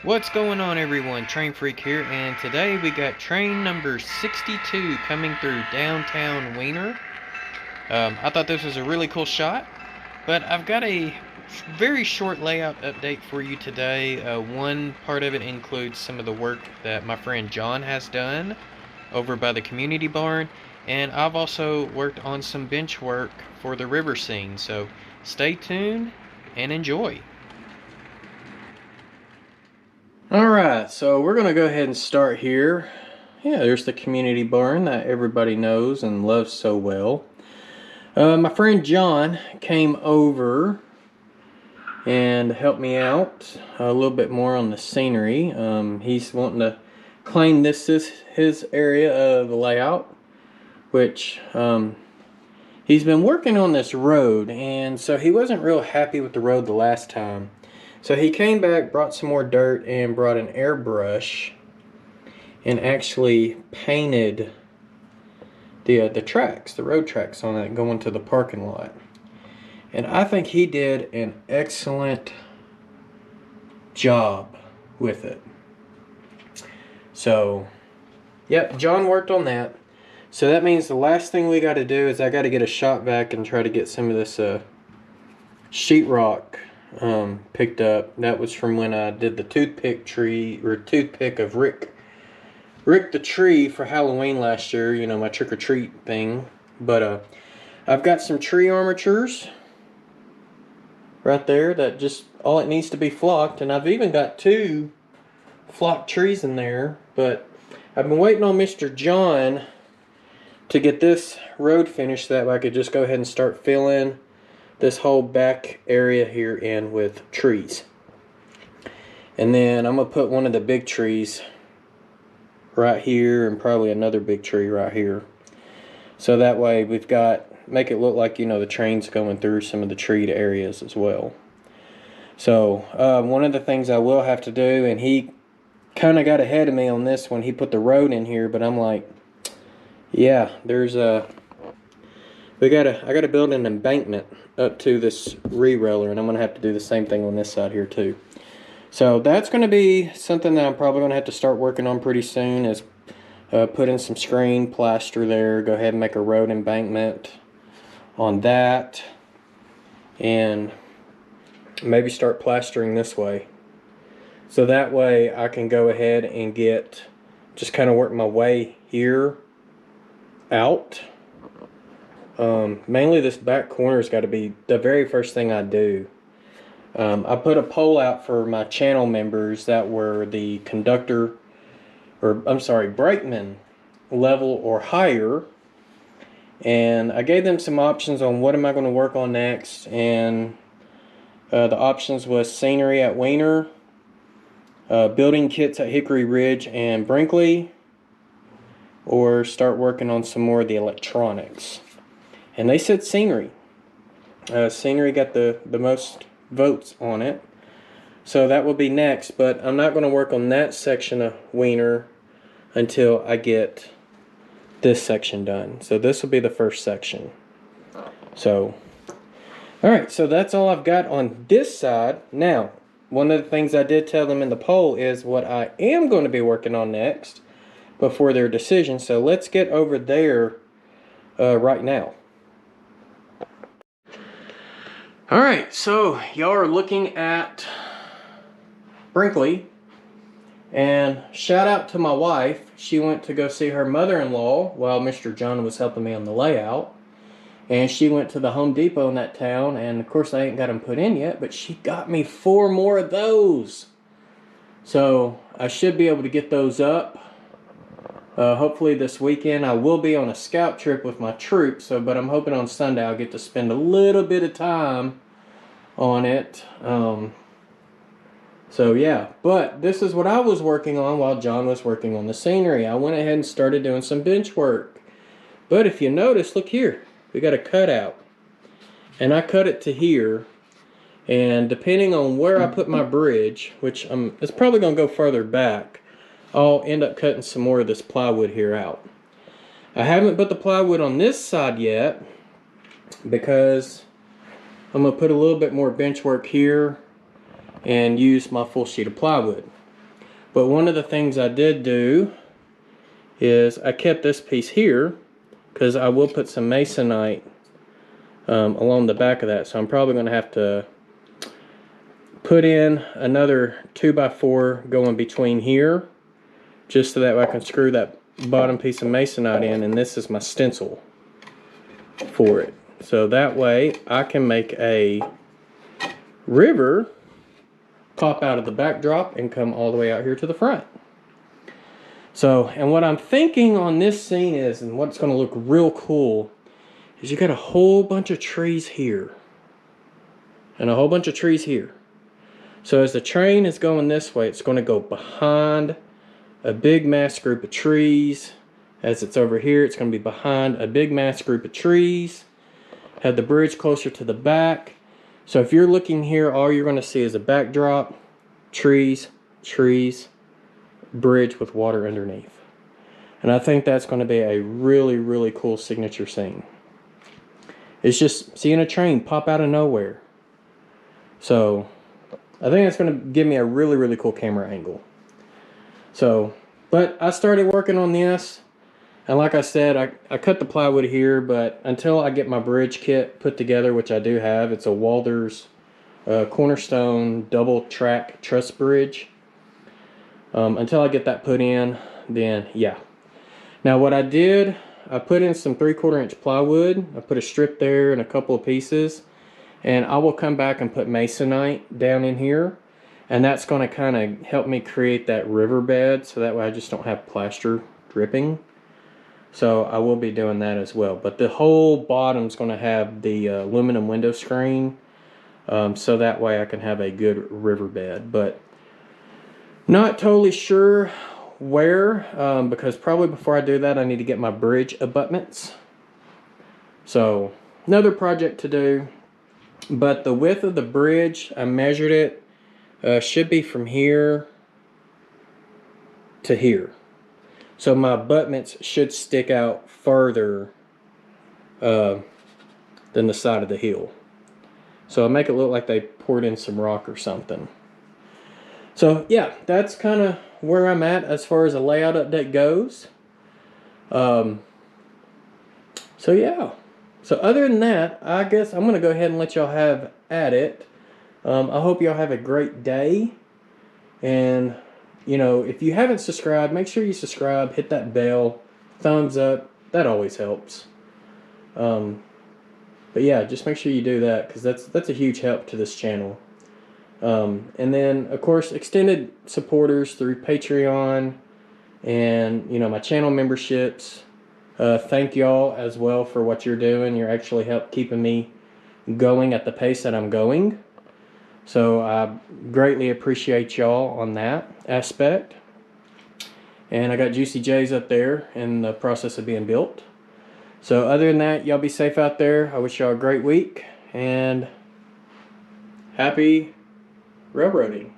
What's going on, everyone? Train Freak here, and today we got train number 62 coming through downtown Weiner. I thought this was a really cool shot, but I've got a very short layout update for you today. One part of it includes some of the work that my friend John has done over by the community barn, and I've also worked on some bench work for the river scene, so stay tuned and enjoy. Alright, so we're going to go ahead and start here. Yeah, there's the community barn that everybody knows and loves so well. My friend John came over and helped me out a little bit more on the scenery. He's wanting to claim this is his area of the layout, which he's been working on this road, and so he wasn't real happy with the road the last time. So he came back, brought some more dirt, and brought an airbrush and actually painted the tracks, the road tracks on it going to the parking lot. And I think he did an excellent job with it. So, yep, John worked on that. So that means the last thing we got to do is I got to get a shot back and try to get some of this sheetrock picked up. That was from when I did the toothpick of Rick the tree for Halloween last year, you know, my trick-or-treat thing. But I've got some tree armatures right there that just all it needs to be flocked, and I've even got 2 flocked trees in there. But I've been waiting on Mr. John to get this road finished so that way I could just go ahead and start filling this whole back area here in with trees. And then I'm going to put one of the big trees right here and probably another big tree right here. So that way we've got, make it look like, you know, the train's going through some of the treed areas as well. So one of the things I will have to do, and he kind of got ahead of me on this when he put the road in here, but I'm like, yeah, there's a, I gotta build an embankment up to this re-railer, and I'm gonna have to do the same thing on this side here too. So that's gonna be something that I'm probably gonna have to start working on pretty soon, is put in some screen plaster there, go ahead and make a road embankment on that, and maybe start plastering this way. So that way I can go ahead and just kind of work my way here out. Mainly this back corner's got to be the very first thing I do. I put a poll out for my channel members that were the conductor, or I'm sorry, brakeman level or higher, and I gave them some options on what am I going to work on next, and the options was scenery at Weiner, building kits at Hickory Ridge and Brinkley, or start working on some more of the electronics. And they said scenery. Scenery got the most votes on it. So that will be next, but I'm not going to work on that section of Weiner until I get this section done. So this will be the first section. So, alright, so that's all I've got on this side. Now, one of the things I did tell them in the poll is what I am going to be working on next before their decision. So let's get over there right now. Alright, so y'all are looking at Brinkley, and shout out to my wife. She went to go see her mother-in-law while Mr. John was helping me on the layout, and she went to the Home Depot in that town, and of course I ain't got them put in yet, but she got me 4 more of those. So I should be able to get those up. Hopefully this weekend. I will be on a scout trip with my troops, but I'm hoping on Sunday I'll get to spend a little bit of time on it. So yeah, but this is what I was working on while John was working on the scenery. I went ahead and started doing some bench work. But if you notice, look here, we got a cutout, and I cut it to here, and depending on where I put my bridge, which it's probably going to go further back, I'll end up cutting some more of this plywood here out. I haven't put the plywood on this side yet because I'm going to put a little bit more bench work here and use my full sheet of plywood. But one of the things I did do is I kept this piece here because I will put some masonite along the back of that. So I'm probably going to have to put in another 2x4 going between here, just so that I can screw that bottom piece of masonite in, and this is my stencil for it. So that way I can make a river pop out of the backdrop and come all the way out here to the front. So, and what I'm thinking on this scene is, and what's going to look real cool, is you got a whole bunch of trees here and a whole bunch of trees here. So as the train is going this way, it's going to go behind a big mass group of trees. As it's over here, it's going to be behind a big mass group of trees. Have the bridge closer to the back. So if you're looking here, all you're going to see is a backdrop, trees, trees, bridge with water underneath. And I think that's going to be a really, really cool signature scene. It's just seeing a train pop out of nowhere. So I think that's going to give me a really, really cool camera angle. So, but I started working on this. And like I said, I cut the plywood here, but until I get my bridge kit put together, which I do have, it's a Walther's cornerstone double track truss bridge. Until I get that put in, then yeah. Now what I did, I put in some 3/4 inch plywood. I put a strip there and a couple of pieces. And I will come back and put masonite down in here. And that's going to kind of help me create that riverbed, so that way I just don't have plaster dripping. So I will be doing that as well. But the whole bottom's going to have the aluminum window screen, so that way I can have a good riverbed. But not totally sure where, because probably before I do that I need to get my bridge abutments. So another project to do. But the width of the bridge, I measured it, should be from here to here. So my abutments should stick out further than the side of the hill. So I'll make it look like they poured in some rock or something. So yeah, that's kind of where I'm at as far as a layout update goes. So yeah. So other than that, I guess I'm going to go ahead and let y'all have at it. I hope y'all have a great day. And you know, if you haven't subscribed, make sure you subscribe, hit that bell, thumbs up. That always helps. But yeah, just make sure you do that, because that's a huge help to this channel. And then, of course, extended supporters through Patreon and, you know, my channel memberships. Thank y'all as well for what you're doing. You're actually help keeping me going at the pace that I'm going. So I greatly appreciate y'all on that aspect. And I got Juicy J's up there in the process of being built. So other than that, y'all be safe out there. I wish y'all a great week and happy railroading.